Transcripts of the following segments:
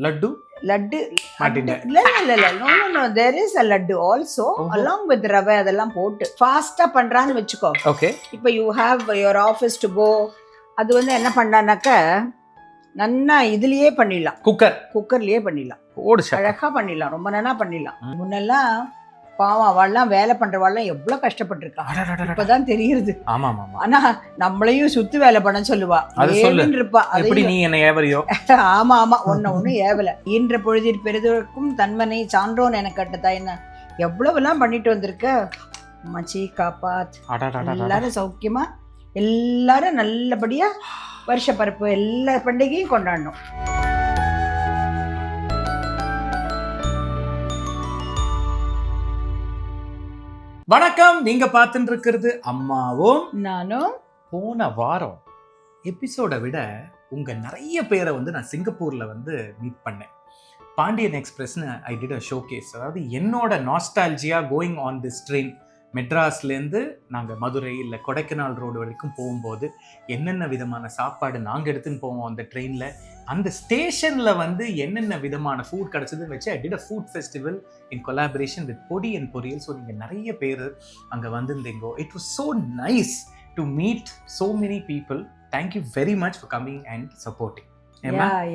Laddu? Laddu மாட்டின்டேன். no, there is a laddu also along with ரவை அதெல்லாம் போட்டு ஃபாஸ்டா பண்றான்னு வெச்சுக்கோ. ஓகே. இப்போ you have your office to go. அது வந்து என்ன பண்ணானாக்க நன்னா இதுலயே பண்ணிடலாம், குக்கர்லயே பண்ணிடலாம், அழகா பண்ணிடலாம், ரொம்ப நல்லா பண்ணிடலாம். முன்னெல்லாம் பாவம் அவள்லாம் வேலை பண்றவாள்லாம் எவ்வளவு கஷ்டப்பட்டிருக்கா, இப்பதான் தெரியுது. ஆனா நம்மளையும் சுத்து வேலை பண்ண சொல்லுவா, இருப்பா. நீ என்ன ஏவலையோ? ஆமா ஆமா, ஒண்ணு ஏவல. ஈன்ற பொழுதில் பெரிதற்கும் தன்மனை சான்றோன் என கட்டதா என்ன எவ்வளவு எல்லாம் பண்ணிட்டு வந்திருக்க. மச்சி காப்பாத். எல்லாரும் சௌக்கியமா, எல்லாரும் நல்லபடியா வருஷ பருப்பு எல்லா பண்டிகையும் கொண்டாடணும். வணக்கம். நீங்க பார்த்துட்டு இருக்கிறது அம்மாவும் நானும். போன வாரம் எபிசோட விட உங்க நிறைய பேரை வந்து நான் சிங்கப்பூர்ல வந்து மீட் பண்ணேன். பாண்டியன் எக்ஸ்பிரஸ்னு ஐ டிட் அ ஷோகேஸ். அதாவது என்னோட nostalgia going on this train, மெட்ராஸ்லேருந்து நாங்கள் மதுரை இல்லை கொடைக்கானல் ரோடு வரைக்கும் போகும்போது என்னென்ன விதமான சாப்பாடு நாங்கள் எடுத்துன்னு போவோம் அந்த ட்ரெயினில், அந்த ஸ்டேஷனில் வந்து என்னென்ன விதமான ஃபுட் கிடச்சதுன்னு வச்சு I did a food festival in collaboration with podi and poriyal. So நீங்கள் நிறைய பேர் அங்கே வந்திருந்தீங்கோ. It was so nice to meet so many people. Thank you very much for coming and supporting.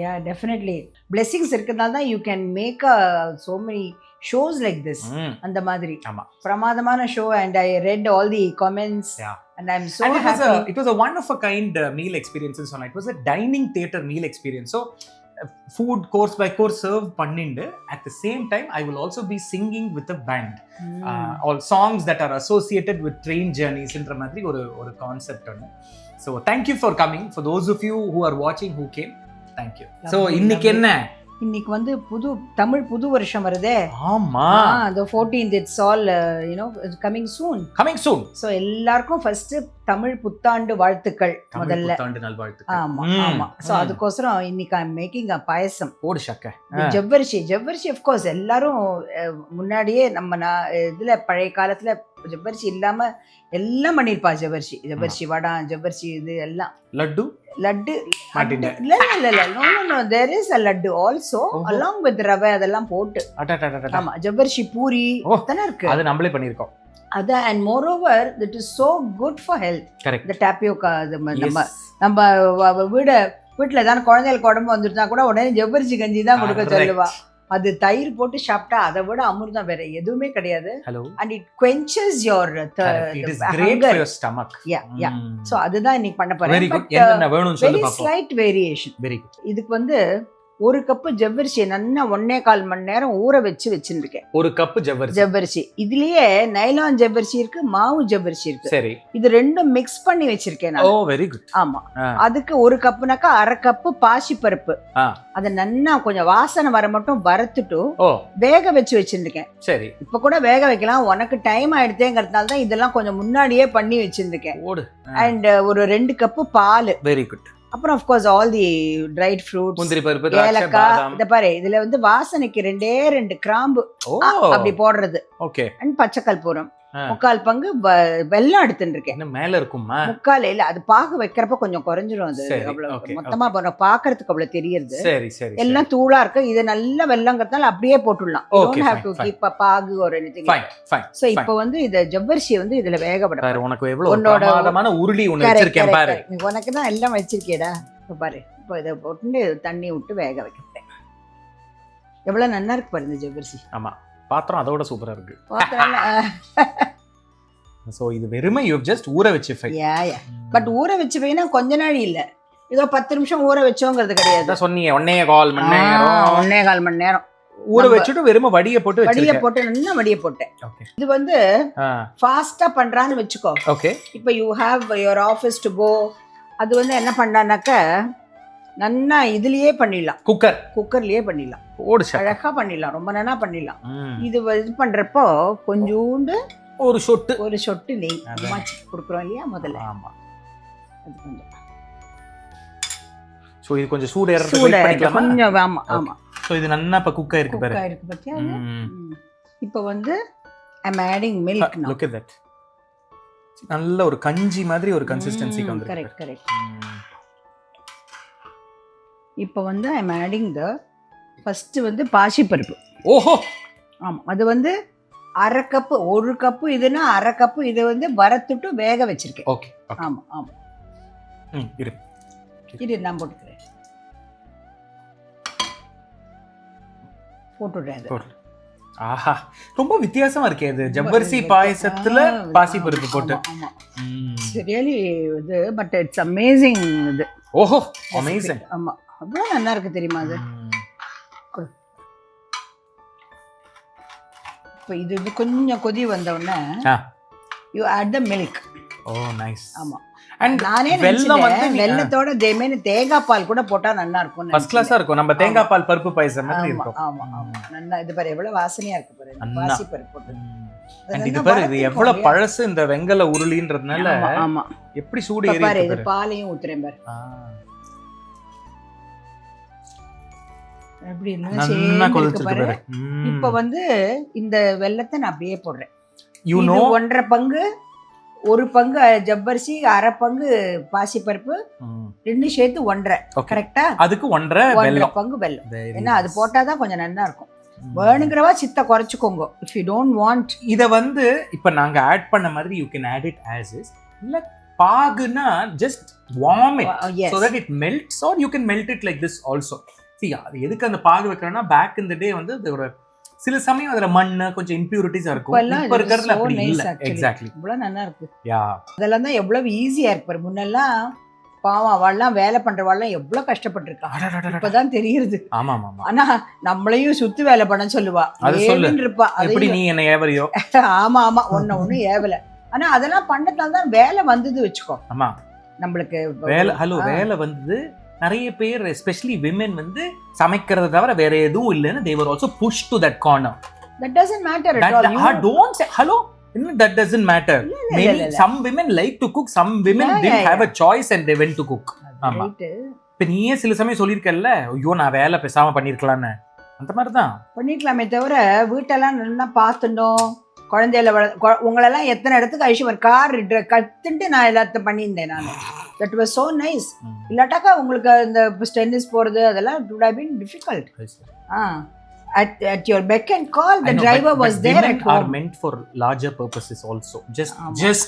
Yeah, definitely. Blessings இருக்கனால தான் you can make so many shows like this. அந்த மாதிரி பிரமாதமான show, and I read all the comments. And I'm so happy. It was a one of a kind meal experience. So it was a dining theater meal experience. So food course by course serve பண்ணிண்டு at the same time I will also be singing with a band. All songs that are associated with train journeys என்ற மாதிரி ஒரு concept ஒன்று. So thank you for coming. For those of you who are watching who came, thank you. So இன்னைக்கு என்ன? இன்னைக்கு வந்து தமிழ் புது வருஷம் வருதே. ஆமா, the 14th, it's all coming soon. So எல்லாருக்கும் ஃபர்ஸ்ட் தமிழ் புத்தாண்டு வாழ்த்துக்கள். முதல்ல புத்தாண்டு நல்வாழ்த்துக்கள். ஆமா. சோ அதுக்கோசரம் இன்னைக்கு I'm making a பாயசம். போடு சக்க. ஜவ்வரிசி of course எல்லாரும் முன்னாடியே நம்ம இதுல பழைய காலத்துல ஜவ்வரிசி இல்லாம எல்லாம் பண்ணிருப்பா. ஜவ்வரிசி வடை, ஜவ்வரிசி இது எல்லாம். Laddu மாட்டின்டேன். no, there is a laddu also along with ரவை அதெல்லாம் போட்டு. ஆமா, ஜவ்வரிசி பூரி தான இருக்கு, அது நம்மளே பண்ணிருக்கோம். அது and moreover that is so good for health. Correct. the tapioca நம்ம வீட்டுல ஏதாவது குழந்தைகளுக்கு உடம்பு வந்துருந்தா கூட உடனே ஜவ்வரிசி கஞ்சி தான் கொடுக்க சொல்லுவா. அது தயிர் போட்டு சாப்பிட்டா அதை விட அமிர்தம் வேற எதுவுமே கிடையாது. and it quenches your it is great for your stomach. yeah so அதுதான் இன்னைக்கு பண்ண போறேன். very good. என்ன வேணும்னு சொல்லு பாப்போம். slight variation. very good. இதுக்கு வந்து ஒரு கப்பு ஜவ்வரிசி நல்லா 1.25 மணி நேரம் ஊற வச்சிருக்கேன். ஒரு கப்பு ஜவ்வரிசி. இதுலயே நைலான் ஜவ்வரிசி இருக்கு, மாவு ஜவ்வரிசி இருக்கு. சரி, இது ரெண்டும் மிக்ஸ் பண்ணி வச்சிருக்கேன். ஓ வெரி குட். ஆமா, அதுக்கு ஒரு கப்புனாக்கா அரை கப்பு பாசி பருப்பு. அத நல்லா கொஞ்சம் வாசனை வர மட்டும் வறுத்துட்டு வேக வச்சிருக்கேன். சரி, இப்ப கூட வேக வைக்கலாம், உனக்கு டைம் ஆயிடுதேங்கிறதுனால தான் இதெல்லாம் கொஞ்சம் முன்னாடியே பண்ணி வச்சிருக்கேன். அண்ட் ஒரு 2 கப்பு பால். Very good. அப்புறம் of course all the dried fruits, முந்திரி பருப்பு, திராட்சை, பாதாம். இத பாரு, இதுல வந்து வாசனைக்கு 2 கிராம்பு அப்படி போடுறது. ஓகே. அண்ட் பச்சை கற்பூரம், 3/4 பங்கு வெல்லம் எடுத்துட்டு இருக்கேன். என்ன மேல இருக்குமா? 3/4 இல்ல, அது பாகு வைக்கிறப்ப கொஞ்சம் குறைஞ்சிரும். அது அவ்வளவு மொத்தமா பாக்குறதுக்கு அவ்வளவு தெரியுது. சரி, எல்லாம் தூளா இருக்கு. இது நல்ல வெல்லங்கிறதால அப்படியே போட்டுடலாம். don't have to keep a பாகு or anything. fine. சோ இப்போ வந்து இத ஜவ்வரிசியை வந்து இதுல வேக விட பாரு. உனக்கு எவ்வளவு பிரமாதமான உருளி ஒன்னு வச்சிருக்கேன் பாரு. உனக்கு தான் எல்லாம் வச்சிருக்கேடா. இப்ப பாரு, இப்போ இத போட்டு தண்ணி விட்டு வேக வைக்கிறேன். எவ்வளவு நல்லா இருக்கு பாரு இந்த ஜவ்வரிசி. ஆமா, பாத்திரம் அதோட சூப்பரா இருக்கு. சோ இது வெறுமே you have just ஊற வச்சு ஃபை. பட் ஊற வச்சு ஃபைனா கொஞ்ச நாள் இல்ல, ஏதோ 10 நிமிஷம் ஊற வச்சோங்கிறது கிடையாது. அத சொன்னீங்க 1.25 மணி நேரம். 1.25 மணி நேரம் ஊற வச்சிட்டு வெறுமே வடிய போட்டு நல்லா வடிய போட்டேன். இது வந்து ஃபாஸ்டா பண்றான்னு வெச்சுக்கோ. ஓகே. இப்போ you have your office to go. அது வந்து என்ன பண்ணானாக்க நன்னா இதுலயே பண்ணிடலாம், குக்கர்லயே பண்ணிடலாம், அழகா பண்ணிடலாம், ரொம்ப நல்லா பண்ணிடலாம். இது பண்றப்போ கொஞ்சோண்டு ஒரு சொட்டு நெய் கொடுக்குறோம் இல்லையா முதல்ல. ஆமா, அது கொஞ்சம். சோ இது கொஞ்சம் சூடு ஏறதுக்கு கொஞ்சம். ஆமா. சோ இது நல்லா இப்ப குக் ஆயிருக்கு பாரு. பாத்தியா? இப்போ வந்து I'm adding milk now. Look at that. நல்ல ஒரு கஞ்சி மாதிரி ஒரு கன்சிஸ்டன்சிக்கு வந்திருக்கு. கரெக்ட். இப்போ வந்து I'm adding the ஃபர்ஸ்ட் வந்து பாசிப்பருப்பு. ஓஹோ. ஆமா, அது வந்து 1/2 கப்பு, 1 கப்பு இதுன்னா 1/2 கப்பு இது வந்து வறுத்துட்டு வேக வச்சிருக்கேன். ஓகே. ஆமா ஆமா. இது நான் போட்டுக்கிறேன். போட்டுடுறேன் அது. ஆஹா, ரொம்ப வித்தியாசமா இருக்கே இது. ஜவ்வரிசி பாயசத்துல பாசி பருப்பு போட்டு. ஆமா. ரியலி இது, பட் இட்ஸ் அமேசிங் இது. ஓஹோ, அமேசிங். ஆமா, அவ்வளவு நல்லா இருக்கு தெரியுமா அது. இப்போ இது கொஞ்சம் கொதி வந்த உடனே you add the milk. Oh nice. ஆமா. அண்ட் நானே வெல்லம் வந்து வெல்லத்தோட தேமேனு தேங்காய் பால் கூட போட்டா நல்லா இருக்கும். ஃபர்ஸ்ட் கிளாஸா இருக்கும். நம்ம தேங்காய் பால் பருப்பு பாயசம் மாதிரி இருக்கும். ஆமா ஆமா, நல்லா. இது பாரு எவ்வளவு வாசனையா இருக்கு பாரு, பாசி பருப்பு போட்டு. அண்ட் இது பாரு, இது எவ்வளவு பழசு இந்த வெங்கல உருளின்றதுனால. ஆமா, எப்படி சூடு ஏறி பாரு. இது பாலையும் ஊத்துறேன் பாரு. எப்படி நல்லா கொதிச்சிருக்கு பாரு. இப்போ வந்து இந்த வெல்லத்தை நான் அப்படியே போடுறேன். யூ நோ 1.5 பங்கு, 1 பங்கு ஜவ்வரிசி, 1/2 பங்கு பாசிப்பருப்பு, 2 சேர்த்து 1.5. கரெக்டா? அதுக்கு 1.5 பங்கு வெல்லம். ஏன்னா அது போட்டாதான் கொஞ்சம் நல்லா இருக்கும். வேணுங்கிறவா சித்த குறைச்சுக்கோங்க. If you don't want. இத வந்து இப்ப நாங்க ஆட் பண்ண மாதிரி you can add it as is. இல்ல Bahuguna just warm it so that it melts, or you can melt it like this also. See, அது எதுக்கு அந்த பாகு வைக்கிறேன்னா பேக் இன் தி டே வந்து ஒரு சில சமயம் அதுல மண்ணு கொஞ்சம் இம்பியூரிட்டிஸ் இருக்கும். இப்ப இருக்கிறதுல அப்படி இல்ல. எக்ஸாக்ட்லி. இவ்வளவு நல்லா இருக்கு. யா, அதெல்லாம் தான் எவ்வளவு ஈஸியா இருக்கு. முன்னெல்லாம் பாவம் அவள்லாம் வேலை பண்றவாள்லாம் எவ்வளவு கஷ்டப்பட்டு இருக்கா. இப்பதான் தெரியுது. ஆமா ஆமா. ஆனா நம்மளையும் சுத்து வேலை பண்ண சொல்லுவா. இருப்பா எப்படி நீ என்ன ஏவலையோ. ஆமா ஆமா, ஒண்ணு ஏவல. ஆனா அதெல்லாம் பண்ணதால தான் வேலை வந்தது வச்சுக்கோ. ஆமா, நம்மளுக்கு வேலை. ஹலோ, வேலை வந்தது. நிறைய பேர் எஸ்பெஷலி விமென் வந்து சமைக்கிறத தவிர வேற எதுவும் இல்லைன்னு they were also pushed to that corner. That doesn't matter at all. Don't say hello. That doesn't matter. Maybe some women like to cook, some women didn't have a choice and they went to cook. ஆமா. இப்ப நீயே சில சமயம் சொல்லிருக்கல்ல, ஐயோ நான் வேலை பேசாம பண்ணிருக்கலாம்னு. அந்த மாதிரி தான் பண்ணிக்கலாமே தவிர வீட்டெல்லாம் நல்லா பார்த்துட்டோம். குழந்தையில உங்களெல்லாம் எத்தனை இடத்துக்கு ஐஷுவர் கார் கத்துட்டு நான் எல்லாத்தையும் பண்ணியிருந்தேன் நான். That was so nice. இல்லாட்டாக்கா உங்களுக்கு இந்த டென்னிஸ் போறது அதெல்லாம் would have been difficult. At your beck and call, the driver was there at home. Are meant for larger purposes also. Just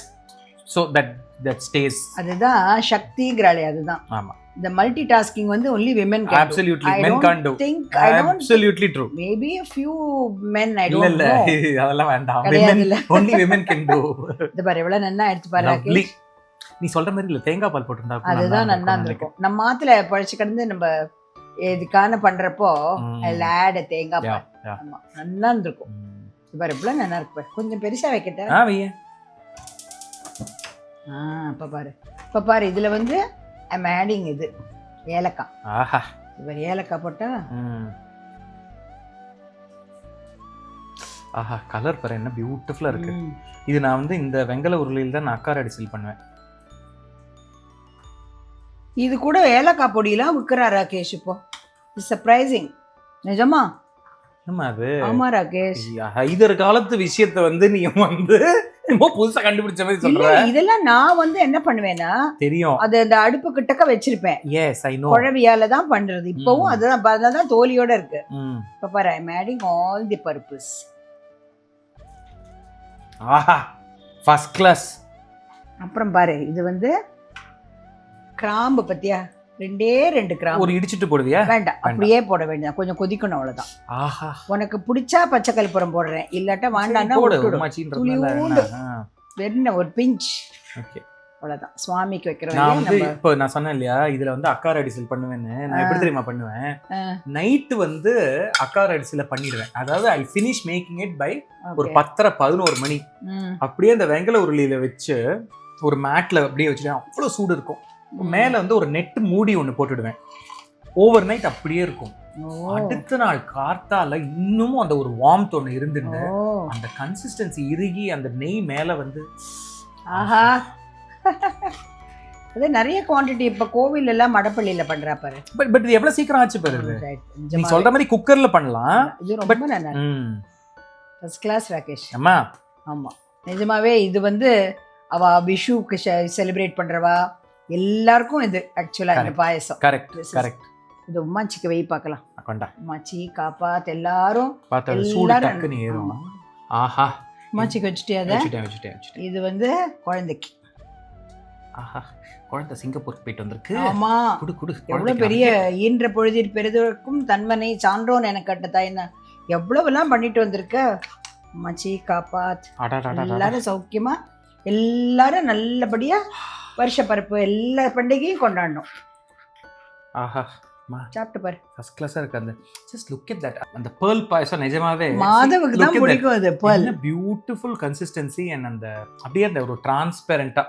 so that stays. அதுதான் சக்திங்கறாளே, அதுதான். ஆமா. The multitasking வந்து only women can Absolutely. do. Men can't do. Absolutely true. Maybe a few men, I don't know. அதெல்லாம் வேண்டாம். Only women can do. இந்த பாரு எவ்வளவு நல்லா எடுத்து பாரு. நீ சொல்ற மாதிரி இல்ல, தேங்காய் பால் போட்டுருந்தா அதுதான் நல்லா இருக்கும். நம்ம ஆத்துல பழச்சு கிடந்து நம்ம இதுக்கான பண்றப்போ ஆட் தேங்காய் பால். ஆமா, நல்லா இருக்கும். இது பாரு எவ்வளவு நல்லா இருக்கு. கொஞ்சம் பெருசா வைக்கட்டேன். இப்ப பாரு இதுல வந்து I'm adding இது ஏலக்காய். ஆஹா, இப்ப ஏலக்காய் போட்டா ஆஹா, கலர் பாரு என்ன பியூட்டிஃபுல்லா இருக்கு. இது நான் வந்து இந்த வெங்கல உருளையில தான் நான் அக்கார் அடிசல் பண்ணுவேன். இது கூட ஏலக்காய் பொடியெல்லாம் விற்கிறா ராகேஷ் இப்போ. சர்ப்ரைசிங். நிஜமா? ஆமா ராகேஷ், இதர் காலத்து விஷயத்தை வந்து நீ வந்து புதுசா கண்டுபிடிச்ச மாதிரி சொல்ற. இதெல்லாம் நான் வந்து என்ன பண்ணுவேன்னா, தெரியும், அது அந்த அடுப்பு கிட்டக்க வச்சிருப்பேன். S I know. குழவியால தான் பண்றது. இப்பவும் அதுதான் தோலியோட இருக்கு. இப்ப பாரு, I am adding all the purpose. ஆஹா, ஃபர்ஸ்ட் கிளாஸ். அப்புறம் பாரு, இது வந்து கிராம்பு பத்தியா, 2 கிராம்பு. ஒரு இடிச்சிட்டு போடுவியா? வேண்டாம், அப்படியே போட வேண்டாம், கொஞ்சம் கொதிக்கணும், அவ்வளவுதான். ஆஹா, உனக்கு பிடிச்சா பச்சை கற்பூரம் போடுறேன், இல்லாட்டா வேண்டாம்னா வெறும் ஒரு பிஞ்ச். ஓகே, அவ்வளவுதான். சுவாமிக்கு வைக்கிறோம். நான் வந்து இப்போ நான் சொன்னேன் இல்லையா, இதுல வந்து அக்கார் அடிசல் பண்ணுவேன்னு. நான் எப்படி தெரியுமா பண்ணுவேன்? நைட்டு வந்து அக்கார் அடிசல பண்ணிடுவேன். அதாவது I finish making it by ஒரு 10:30-11 மணி. அப்படியே அந்த வெங்கல உருளியில வச்சு ஒரு மேட்ல அப்படியே வச்சுட்டேன். அவ்வளவு சூடு இருக்கும். மேல வந்து ஒரு நெட் மூடி ஒண்ணு போட்டுடுவேன். ஓவர் நைட் அப்படியே இருக்கும். அடுத்த நாள் கார்த்தால இன்னமும் அந்த ஒரு வார்ம்த் ஒண்ணு இருந்துட்டு, அந்த கன்சிஸ்டன்சி இறுகி அந்த நெய் மேல வந்து ஆஹா. அது நிறைய குவாண்டிட்டி இப்ப கோவில் எல்லாம் மடப்பள்ளியில பண்றா பாரு. பட் இது எவ்வளவு சீக்கிரம் ஆச்சு பாரு. நீ சொல்ற மாதிரி குக்கர்ல பண்ணலாம். இது ரொம்ப நல்லா ஃபர்ஸ்ட் கிளாஸ் ராகேஷ். அம்மா, ஆமா, நிஜமாவே இது வந்து அவ விஷுக்கு செலிப்ரேட் பண்றவா எல்லாருக்கும் இது ஆக்சுவலா இந்த பாயசம். Correct correct. இது உமாச்சிக்கு வை பார்க்கலாம். கொண்டா உமாச்சி காப்பாத் எல்லாரும் பார்த்தா சூடு எல்லாரும் டக்குன்னு ஏறும். ஆமா. ஆஹா உமாச்சிக்கு வச்சுட்டே அதை. வச்சுட்டேன். இது வந்து குழந்தைக்கு. ஆஹா குழந்தை சிங்கப்பூருக்கு போயிட்டு வந்திருக்கு. ஆமா, குடு எவ்வளவு பெரிய ஈன்ற பொழுதில் பெரிதற்கும் தன்மனை சான்றோன் என கட்ட தாய்னா எவ்வளவுலாம் பண்ணிட்டு வந்திருக்க. உமாச்சி காப்பாத் எல்லாரும் சௌக்கியமா எல்லாரும் நல்லபடியா வருஷ பருப்பு எல்லா பண்டிகையும் கொண்டாடணும். ஆஹா சாப்பிட்டு பாரு, ஃபர்ஸ்ட் கிளாஸா இருக்கு. அந்த ஜஸ்ட் லுக் அட் தட். அந்த pearl பாயசம் நிஜமாவே மாதவுக்கு தான் பிடிக்கும். அது pearl பியூட்டிஃபுல் கன்சிஸ்டன்சி அண்ட் அந்த அப்படியே அந்த ஒரு டிரான்ஸ்பெரண்டா.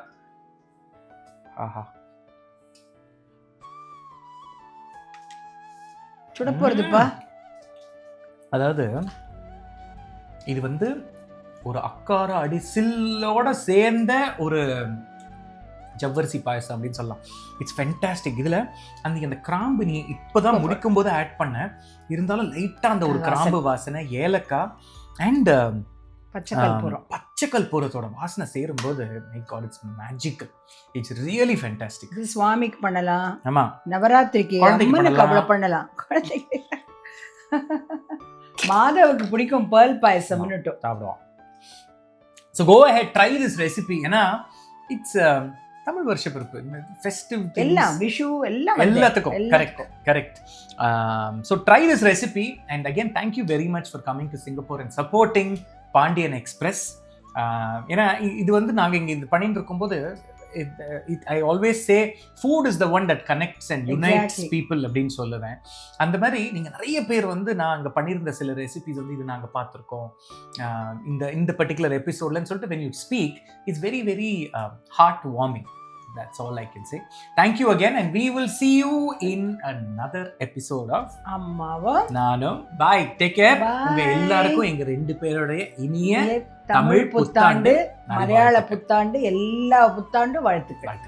ஆஹா சுட போறதுப்பா. அதாவது இது வந்து ஒரு அக்கார அடிசில்லோட சேர்ந்த ஒரு ஜவ்வரிசி பாயசம் அப்படின்னு சொல்லலாம். It's fantastic. இதில் அந்த கிராம்பு நீ இப்போதான் முடிக்கும் போது ஆட் பண்ண, இருந்தாலும் லைட்டாக அந்த ஒரு கிராம்பு வாசனை, ஏலக்காய் அண்ட் பச்சை கற்பூரத்தோட வாசனை சேரும்போது my God it's magical. It's really fantastic. இது சுவாமிக்கு பண்ணலாம். ஆமா, நவராத்திரிக்கு அம்மனுக்கு அவ்வளோ பண்ணலாம். குழந்தைக்கு மாதவுக்கு பிடிக்கும் pearl பாயசம் சாப்பிடுவோம். So go ahead, try this recipe. ஏன்னா இட்ஸ் தமிழ் வருஷ பிறப்பு, ஃபெஸ்டிவ் எல்லாம், விஷு எல்லாம் எல்லாத்துக்கும் correct. So try this recipe and again thank you very much for coming to Singapore and supporting Pandian Express. ஏன்னா இது வந்து நாங்கள் இங்கே இது பண்ணிட்டு இருக்கும்போது I always say food is the one that connects and unites people அப்படின்னு சொல்லுவேன். அந்த மாதிரி நீங்கள் நிறைய பேர் வந்து நான் அங்கே பண்ணியிருந்த சில ரெசிபிஸ் வந்து இது நாங்கள் பார்த்துருக்கோம் இந்த பர்டிகுலர் எபிசோட்லன்னு சொல்லிட்டு when you speak it's very very heart warming. That's all I can say. Thank you again and we will see you in another episode of அம்மாவா நானும். Bye, take care. உங்க எல்லாருக்கும் எங்க ரெண்டு பேருடைய இனிய தமிழ் புத்தாண்டு, மலையாள புத்தாண்டு, எல்லா புத்தாண்டு வாழ்த்துக்கள்.